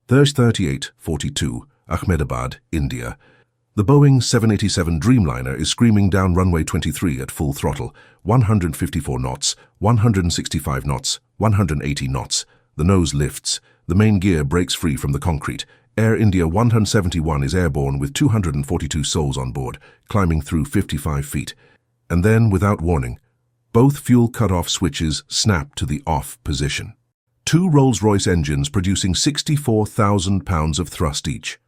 There's 3842, Ahmedabad, India. The Boeing 787 Dreamliner is screaming down runway 23 at full throttle, 154 knots, 165 knots, 180 knots. The nose lifts. The main gear breaks free from the concrete. Air India 171 is airborne with 242 souls on board, climbing through 55 feet. And then, without warning, both fuel cut-off switches snap to the off position. Two Rolls-Royce engines producing 64,000 pounds of thrust each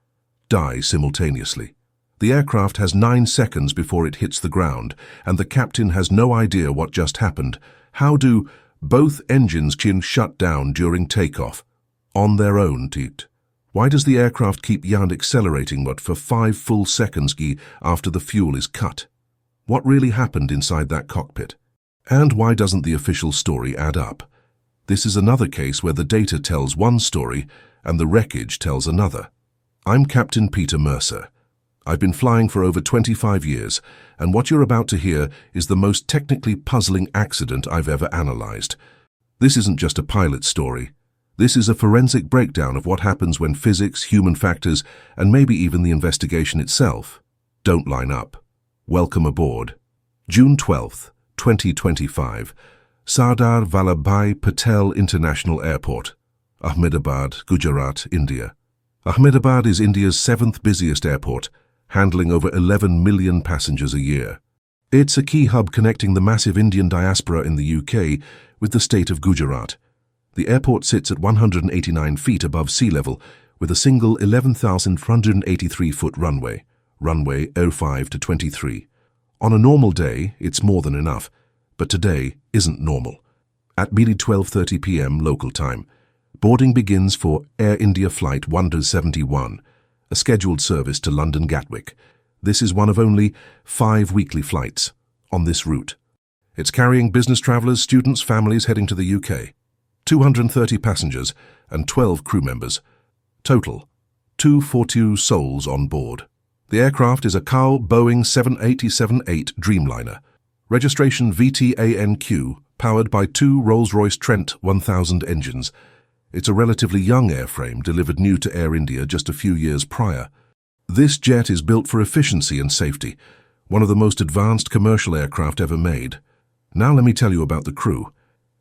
die simultaneously. The aircraft has 9 seconds before it hits the ground, and the captain has no idea what just happened. How do both engines shut down during takeoff? On their own, Teet. Why does the aircraft keep accelerating but for 5 full seconds after the fuel is cut? What really happened inside that cockpit? And why doesn't the official story add up? This is another case where the data tells one story and the wreckage tells another. I'm Captain Peter Mercer. I've been flying for over 25 years, and what you're about to hear is the most technically puzzling accident I've ever analyzed. This isn't just a pilot story. This is a forensic breakdown of what happens when physics, human factors, and maybe even the investigation itself don't line up. Welcome aboard. June 12th, 2025. Sardar Vallabhbhai Patel International Airport, Ahmedabad, Gujarat, India. Ahmedabad is India's 7th busiest airport, handling over 11 million passengers a year. It's a key hub connecting the massive Indian diaspora in the UK with the state of Gujarat. The airport sits at 189 feet above sea level with a single 11,483-foot runway, runway 05 to 23. On a normal day, it's more than enough, but today isn't normal. At merely 12:30 p.m. local time, boarding begins for Air India Flight 171, a scheduled service to London Gatwick. This is one of only 5 weekly flights on this route. It's carrying business travellers, students, families heading to the UK. 230 passengers and 12 crew members. Total, 242 souls on board. The aircraft is a CAL Boeing 787-8 Dreamliner. Registration VTANQ, powered by 2 Rolls-Royce Trent 1000 engines. It's a relatively young airframe delivered new to Air India just a few years prior. This jet is built for efficiency and safety, one of the most advanced commercial aircraft ever made. Now let me tell you about the crew.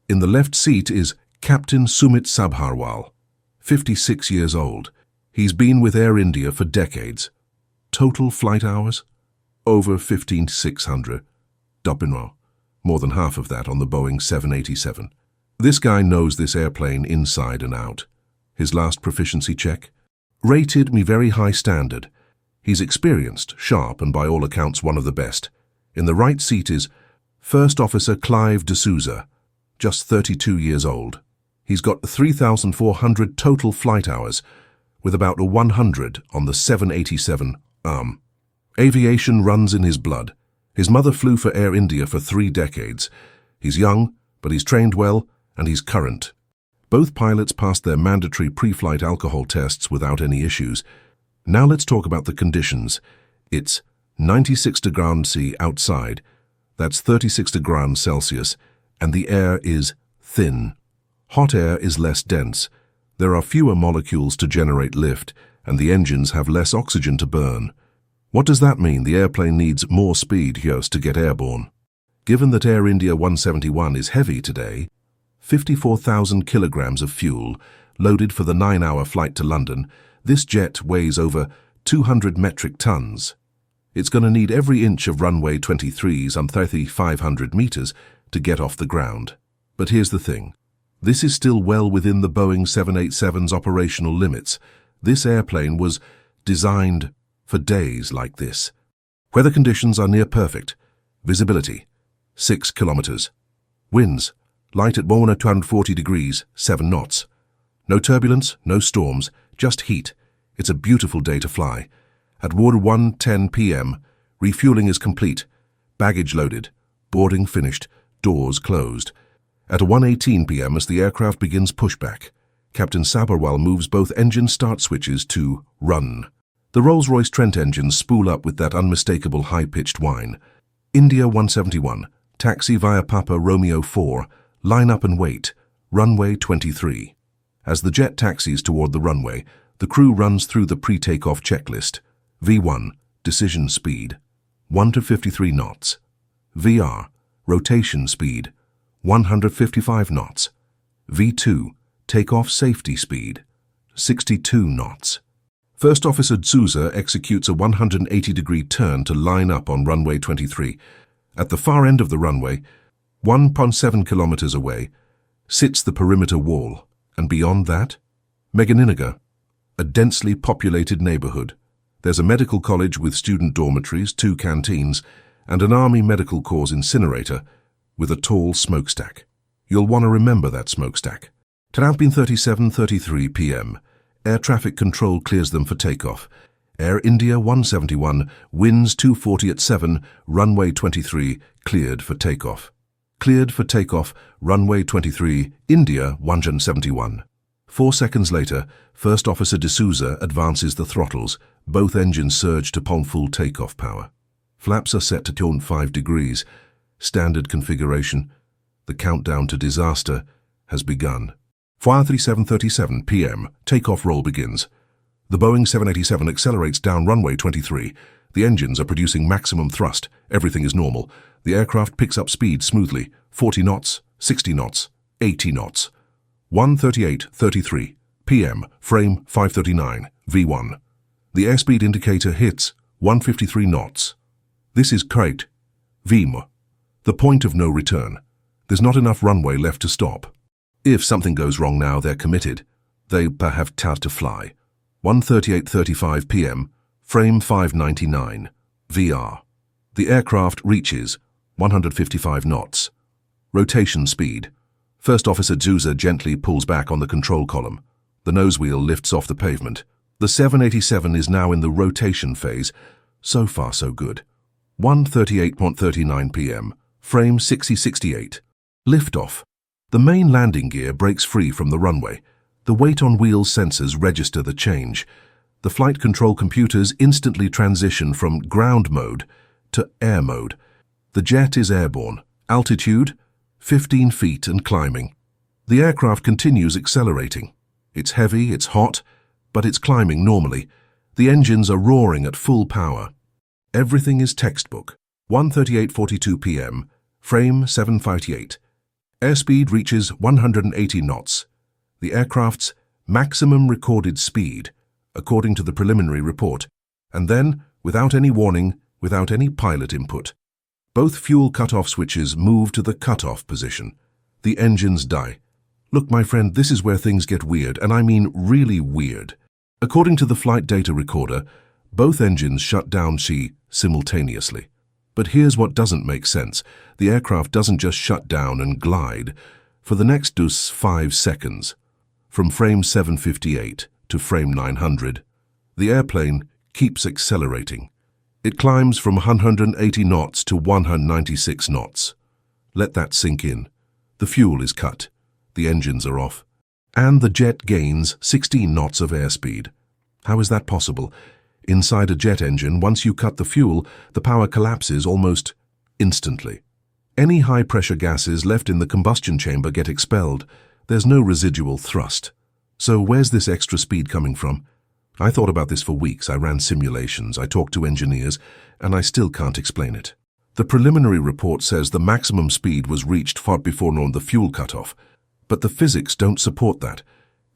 In the left seat is Captain Sumit Sabharwal, 56 years old. He's been with Air India for decades. Total flight hours? Over 15,600. More than half of that on the Boeing 787. This guy knows this airplane inside and out. His last proficiency check? Rated me very high standard. He's experienced, sharp, and by all accounts one of the best. In the right seat is First Officer Clive D'Souza, just 32 years old. He's got 3,400 total flight hours, with about 100 on the 787 arm. Aviation runs in his blood. His mother flew for Air India for 3 decades. He's young, but he's trained well, and he's current. Both pilots passed their mandatory pre-flight alcohol tests without any issues. Now let's talk about the conditions. It's 96 degrees C outside. That's 36 degrees Celsius, and the air is thin. Hot air is less dense. There are fewer molecules to generate lift, and the engines have less oxygen to burn. What does that mean? The airplane needs more speed here to get airborne. Given that Air India 171 is heavy today, 54,000 kilograms of fuel, loaded for the 9-hour flight to London, this jet weighs over 200 metric tons. It's going to need every inch of runway 23's on 3,500 meters to get off the ground. But here's the thing. This is still well within the Boeing 787's operational limits. This airplane was designed for days like this. Weather conditions are near perfect. Visibility, 6 kilometers. Winds, light at 140 degrees, 7 knots. No turbulence, no storms, just heat. It's a beautiful day to fly. At 1:10 p.m., refueling is complete. Baggage loaded. Boarding finished. Doors closed. At 1:18 p.m., as the aircraft begins pushback, Captain Sabharwal moves both engine start switches to run. The Rolls-Royce Trent engines spool up with that unmistakable high-pitched whine. India 171, taxi via Papa Romeo 4, line up and wait, runway 23. As the jet taxis toward the runway, The crew runs through the pre-takeoff checklist. V1, decision speed, 1 to 53 knots. VR, rotation speed, 155 knots. V2, takeoff safety speed, 62 knots. First Officer D'Souza executes a 180-degree turn to line up on runway 23. At the far end of the runway, 1.7 kilometers away, sits the perimeter wall, and beyond that, Meganinaga, a densely populated neighborhood. There's a medical college with student dormitories, 2 canteens, and an Army Medical Corps incinerator with a tall smokestack. You'll want to remember that smokestack. 37:33 p.m. Air traffic control clears them for takeoff. Air India 171, winds 240 at 7, runway 23, cleared for takeoff. Cleared for takeoff, runway 23, India 171. 4 seconds later, First Officer D'Souza advances the throttles. Both engines surge to full takeoff power. Flaps are set to 25 degrees. Standard configuration. The countdown to disaster has begun. 37:37 p.m. Takeoff roll begins. The Boeing 787 accelerates down runway 23. The engines are producing maximum thrust. Everything is normal. The aircraft picks up speed smoothly. 40 knots, 60 knots, 80 knots. 1:38:33 p.m. Frame 539, V1. The airspeed indicator hits 153 knots. This is correct. VIM. The point of no return. There's not enough runway left to stop. If something goes wrong now, they're committed. They have time to fly. 1:38:35 p.m. Frame 599, VR. The aircraft reaches 155 knots. Rotation speed. First Officer D'Souza gently pulls back on the control column. The nose wheel lifts off the pavement. The 787 is now in the rotation phase. So far, so good. 1:38:39 p.m. Frame 6068. Liftoff. The main landing gear breaks free from the runway. The weight on wheels sensors register the change. The flight control computers instantly transition from ground mode to air mode. The jet is airborne. Altitude, 15 feet and climbing. The aircraft continues accelerating. It's heavy, it's hot, but it's climbing normally. The engines are roaring at full power. Everything is textbook. 1:38:42 p.m. Frame 758. Airspeed reaches 180 knots. The aircraft's maximum recorded speed, according to the preliminary report, and then, without any warning, without any pilot input, both fuel cutoff switches move to the cutoff position. The engines die. Look, my friend, this is where things get weird, and I mean really weird. According to the flight data recorder, both engines shut down simultaneously. But here's what doesn't make sense. The aircraft doesn't just shut down and glide. For the next 5 seconds, from frame 758 to frame 900, the airplane keeps accelerating. It climbs from 180 knots to 196 knots. Let that sink in. The fuel is cut. The engines are off. And the jet gains 16 knots of airspeed. How is that possible? Inside a jet engine, once you cut the fuel, the power collapses almost instantly. Any high-pressure gases left in the combustion chamber get expelled. There's no residual thrust. So where's this extra speed coming from? I thought about this for weeks. I ran simulations, I talked to engineers, and I still can't explain it. The preliminary report says the maximum speed was reached far before the fuel cutoff. But the physics don't support that.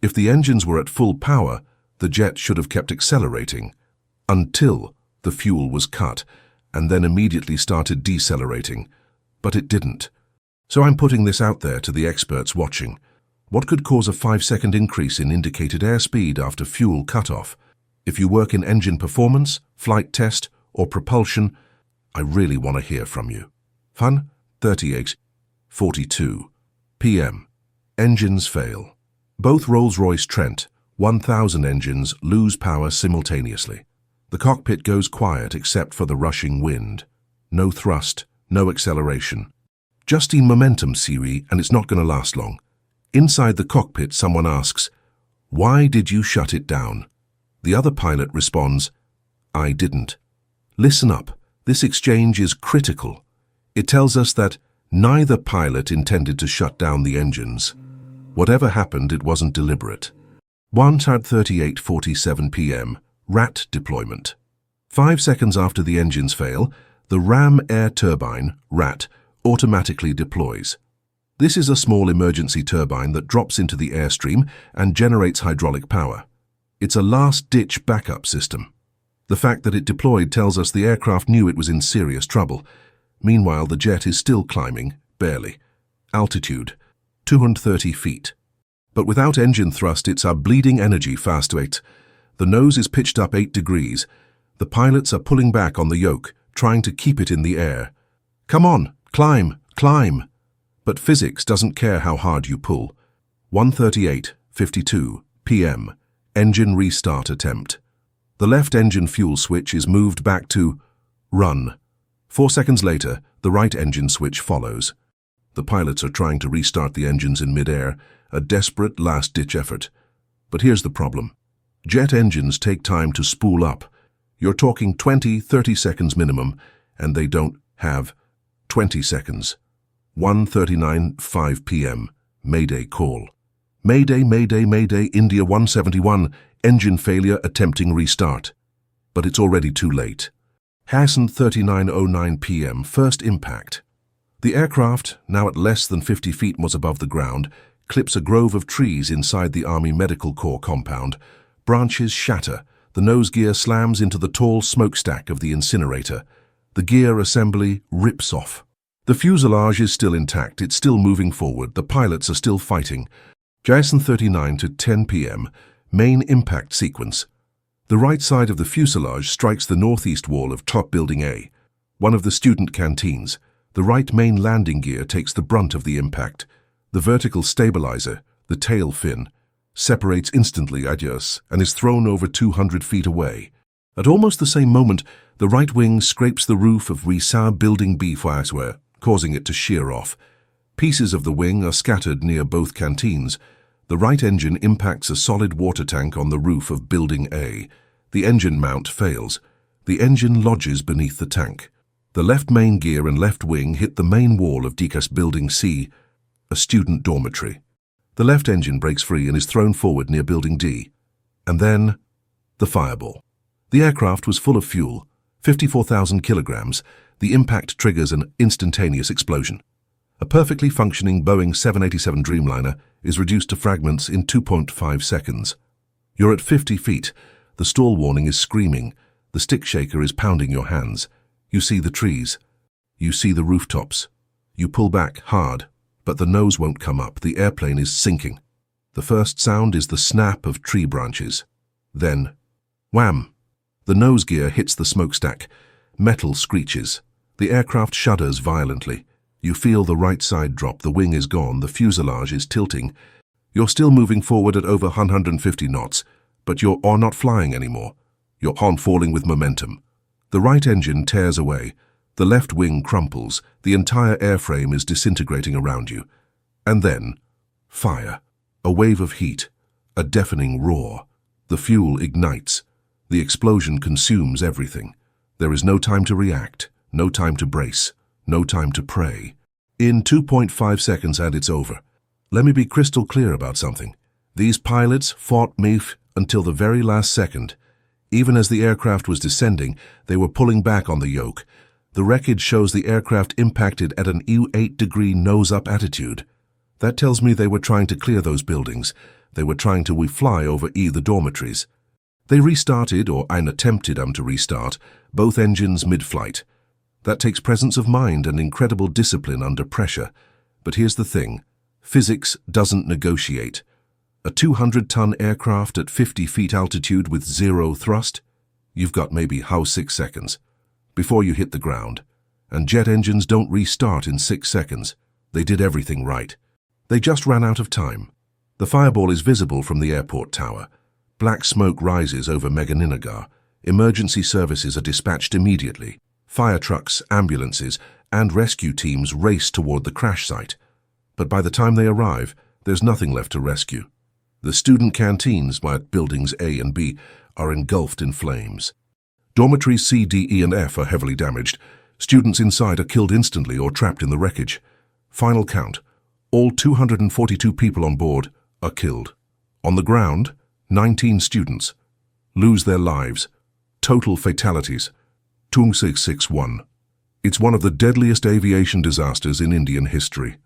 If the engines were at full power, the jet should have kept accelerating until the fuel was cut, and then immediately started decelerating. But it didn't. So I'm putting this out there to the experts watching. What could cause a 5-second increase in indicated airspeed after fuel cutoff? If you work in engine performance, flight test, or propulsion, I really want to hear from you. 1:38:42 p.m. Engines fail. Both Rolls-Royce Trent 1000 engines lose power simultaneously. The cockpit goes quiet except for the rushing wind. No thrust, no acceleration. Just in momentum, Siri, and it's not going to last long. Inside the cockpit, someone asks, "Why did you shut it down?" The other pilot responds, "I didn't." Listen up. This exchange is critical. It tells us that neither pilot intended to shut down the engines. Whatever happened, it wasn't deliberate. 1:38:47 p.m. RAT deployment. 5 seconds after the engines fail, the ram air turbine, RAT, automatically deploys. This is a small emergency turbine that drops into the airstream and generates hydraulic power. It's a last-ditch backup system. The fact that it deployed tells us the aircraft knew it was in serious trouble. Meanwhile, the jet is still climbing, barely. Altitude, 230 feet. But without engine thrust, it's a bleeding energy fast rate. The nose is pitched up 8 degrees. The pilots are pulling back on the yoke, trying to keep it in the air. Come on, climb, climb. But physics doesn't care how hard you pull. 1:38:52 p.m. Engine restart attempt. The left engine fuel switch is moved back to run. 4 seconds later, the right engine switch follows. The pilots are trying to restart the engines in mid-air, a desperate last-ditch effort. But here's the problem. Jet engines take time to spool up. You're talking 20-30 seconds minimum, and they don't have 20 seconds. 1:39:05 p.m. Mayday call. Mayday, Mayday, Mayday, India 171, engine failure attempting restart. But it's already too late. Hassan 39:09 p.m. First impact. The aircraft, now at less than 50 feet was above the ground, clips a grove of trees inside the Army Medical Corps compound. Branches shatter. The nose gear slams into the tall smokestack of the incinerator. The gear assembly rips off. The fuselage is still intact. It's still moving forward. The pilots are still fighting. Jason 39:10 p.m. Main impact sequence. The right side of the fuselage strikes the northeast wall of Top Building A, one of the student canteens. The right main landing gear takes the brunt of the impact. The vertical stabilizer, the tail fin, separates instantly adios and is thrown over 200 feet away. At almost the same moment, the right wing scrapes the roof of Risa Building B, causing it to shear off. Pieces of the wing are scattered near both canteens. The right engine impacts a solid water tank on the roof of Building A. The engine mount fails. The engine lodges beneath the tank. The left main gear and left wing hit the main wall of Takeoff Building C, a student dormitory. The left engine breaks free and is thrown forward near Building D. And then, the fireball. The aircraft was full of fuel, 54,000 kilograms. The impact triggers an instantaneous explosion. A perfectly functioning Boeing 787 Dreamliner is reduced to fragments in 2.5 seconds. You're at 50 feet. The stall warning is screaming. The stick shaker is pounding your hands. You see the trees. You see the rooftops. You pull back hard, but the nose won't come up. The airplane is sinking. The first sound is the snap of tree branches. Then, wham! The nose gear hits the smokestack. Metal screeches. The aircraft shudders violently. You feel the right side drop. The wing is gone. The fuselage is tilting. You're still moving forward at over 150 knots, but you're not flying anymore. You're on falling with momentum. The right engine tears away. The left wing crumples. The entire airframe is disintegrating around you. And then, fire. A wave of heat. A deafening roar. The fuel ignites. The explosion consumes everything. There is no time to react, no time to brace, no time to pray. In 2.5 seconds and it's over. Let me be crystal clear about something. These pilots fought me until the very last second. Even as the aircraft was descending, they were pulling back on the yoke. The wreckage shows the aircraft impacted at an 8-degree nose-up attitude. That tells me they were trying to clear those buildings. They were trying to fly over the dormitories. They restarted, or attempted to restart, both engines mid-flight. That takes presence of mind and incredible discipline under pressure. But here's the thing. Physics doesn't negotiate. A 200-ton aircraft at 50 feet altitude with zero thrust? You've got maybe 6 seconds before you hit the ground. And jet engines don't restart in 6 seconds. They did everything right. They just ran out of time. The fireball is visible from the airport tower. Black smoke rises over Meganinagar. Emergency services are dispatched immediately. Fire trucks, ambulances, and rescue teams race toward the crash site. But by the time they arrive, there's nothing left to rescue. The student canteens at buildings A and B are engulfed in flames. Dormitories C, D, E, and F are heavily damaged. Students inside are killed instantly or trapped in the wreckage. Final count. All 242 people on board are killed. On the ground, 19 students lose their lives. Total fatalities. 2661. It's one of the deadliest aviation disasters in Indian history.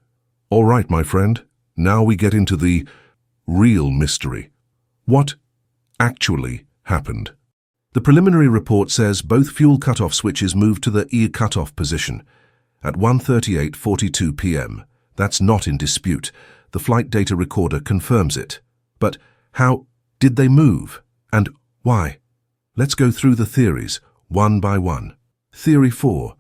All right, my friend, now we get into the real mystery. What actually happened? The preliminary report says both fuel cutoff switches moved to the E cutoff position at 1:38:42 p.m. That's not in dispute. The flight data recorder confirms it. But how did they move? And why? Let's go through the theories, one by one. Theory 4.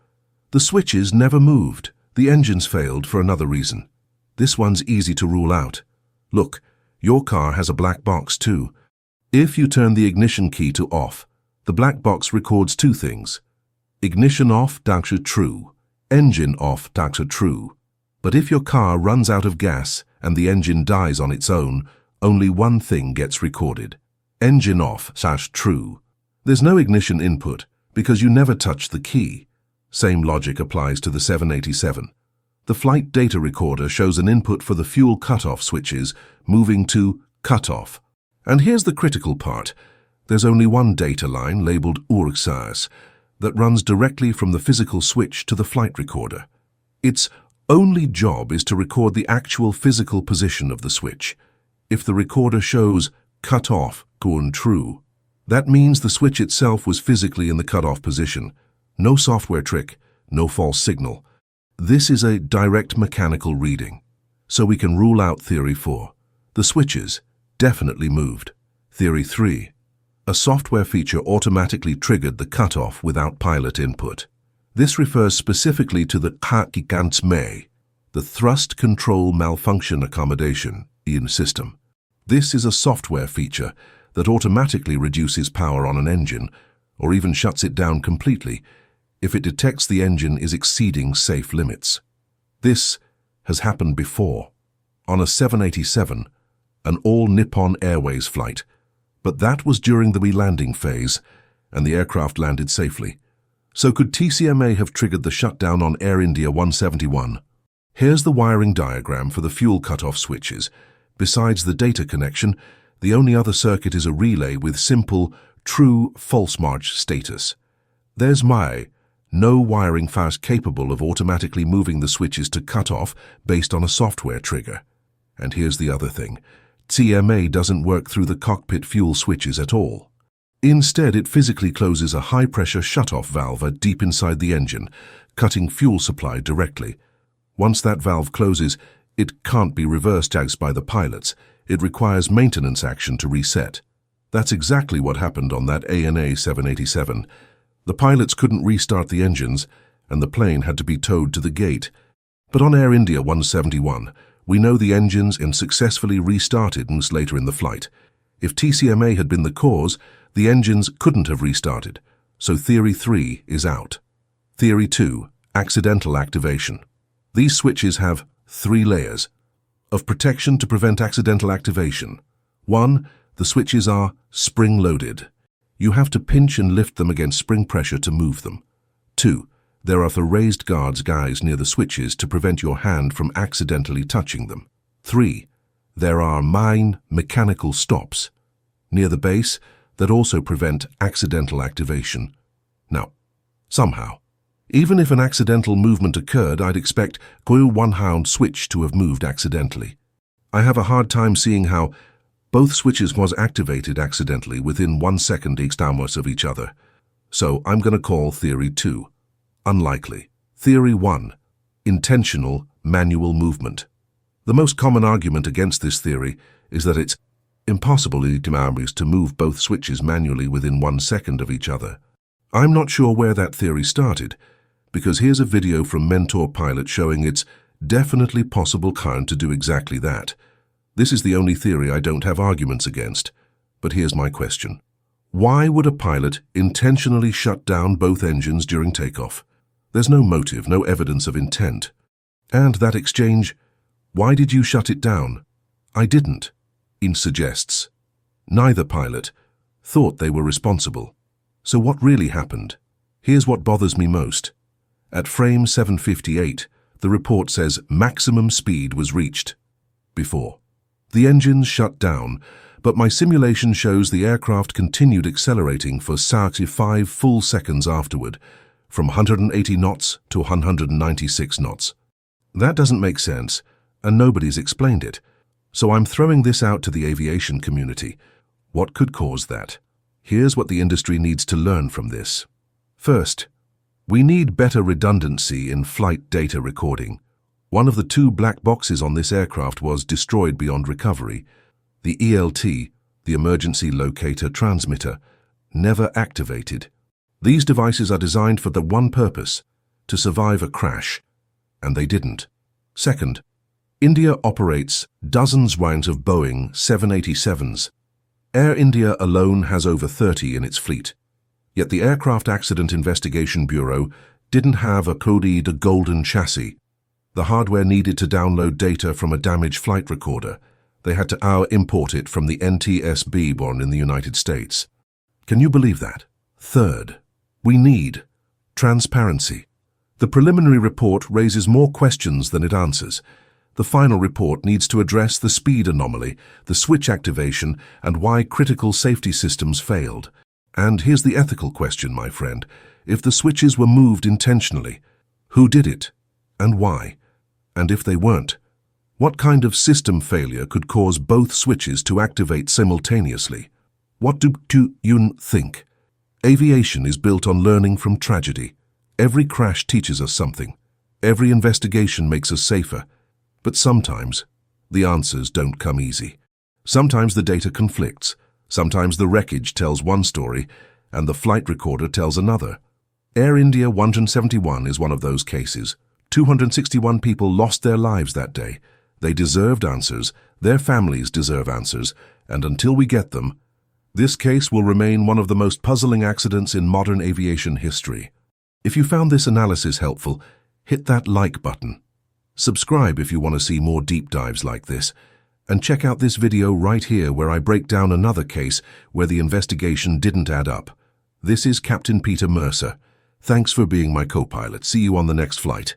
The switches never moved. The engines failed for another reason. This one's easy to rule out. Look, your car has a black box too. If you turn the ignition key to off, the black box records two things. Ignition off, true. Engine off, true. But if your car runs out of gas and the engine dies on its own, only one thing gets recorded. Engine off, true. There's no ignition input because you never touched the key. Same logic applies to the 787. The flight data recorder shows an input for the fuel cutoff switches moving to cutoff. And here's the critical part. There's only one data line labeled URXAS that runs directly from the physical switch to the flight recorder. Its only job is to record the actual physical position of the switch. If the recorder shows cut off, true, that means the switch itself was physically in the cutoff position. No software trick, no false signal. This is a direct mechanical reading. So we can rule out Theory 4. The switches definitely moved. Theory 3. A software feature automatically triggered the cutoff without pilot input. This refers specifically to the KGANTME, the Thrust Control Malfunction Accommodation in system. This is a software feature that automatically reduces power on an engine or even shuts it down completely if it detects the engine is exceeding safe limits. This has happened before on a 787, an all-Nippon Airways flight, but that was during the re-landing phase and the aircraft landed safely. So could TCMA have triggered the shutdown on Air India 171? Here's the wiring diagram for the fuel cutoff switches. Besides the data connection, the only other circuit is a relay with simple true-false march status. There's no wiring fast capable of automatically moving the switches to cutoff based on a software trigger. And here's the other thing. TMA doesn't work through the cockpit fuel switches at all. Instead, it physically closes a high-pressure shutoff valve deep inside the engine, cutting fuel supply directly. Once that valve closes, it can't be reversed by the pilots. It requires maintenance action to reset. That's exactly what happened on that ANA 787. The pilots couldn't restart the engines, and the plane had to be towed to the gate. But on Air India 171, we know the engines successfully restarted later in the flight. If TCMA had been the cause, the engines couldn't have restarted. So Theory 3 is out. Theory 2, accidental activation. These switches have 3 layers of protection to prevent accidental activation. 1, the switches are spring-loaded. You have to pinch and lift them against spring pressure to move them. 2, there are the raised guys near the switches to prevent your hand from accidentally touching them. 3, there are mechanical stops near the base that also prevent accidental activation. Now, somehow, even if an accidental movement occurred, I'd expect one switch to have moved accidentally. I have a hard time seeing how both switches was activated accidentally within 1 second of each other. So I'm going to call Theory 2 unlikely. Theory 1, intentional manual movement. The most common argument against this theory is that it's impossible to move both switches manually within 1 second of each other. I'm not sure where that theory started, because here's a video from Mentor Pilot showing it's definitely possible to do exactly that. This is the only theory I don't have arguments against. But here's my question. Why would a pilot intentionally shut down both engines during takeoff? There's no motive, no evidence of intent. And that exchange, why did you shut it down? I didn't, suggests. Neither pilot thought they were responsible. So what really happened? Here's what bothers me most. At frame 758, the report says maximum speed was reached. Before. The engines shut down, but my simulation shows the aircraft continued accelerating for 5 full seconds afterward, from 180 knots to 196 knots. That doesn't make sense, and nobody's explained it. So I'm throwing this out to the aviation community. What could cause that? Here's what the industry needs to learn from this. First, we need better redundancy in flight data recording. One of the 2 black boxes on this aircraft was destroyed beyond recovery. The ELT, the emergency locator transmitter, never activated. These devices are designed for the one purpose, to survive a crash, and they didn't. Second, India operates dozens rounds of Boeing 787s. Air India alone has over 30 in its fleet. Yet the Aircraft Accident Investigation Bureau didn't have a coded golden chassis. The hardware needed to download data from a damaged flight recorder. They had to import it from the NTSB born in the United States. Can you believe that? Third, we need transparency. The preliminary report raises more questions than it answers. The final report needs to address the speed anomaly, the switch activation, and why critical safety systems failed. And here's the ethical question, my friend. If the switches were moved intentionally, who did it and why? And if they weren't, what kind of system failure could cause both switches to activate simultaneously? What do you think? Aviation is built on learning from tragedy. Every crash teaches us something. Every investigation makes us safer. But sometimes, the answers don't come easy. Sometimes the data conflicts. Sometimes the wreckage tells one story, and the flight recorder tells another. Air India 171 is one of those cases. 261 people lost their lives that day. They deserved answers, their families deserve answers, and until we get them, this case will remain one of the most puzzling accidents in modern aviation history. If you found this analysis helpful, hit that like button. Subscribe if you want to see more deep dives like this, and check out this video right here where I break down another case where the investigation didn't add up. This is Captain Peter Mercer. Thanks for being my co-pilot. See you on the next flight.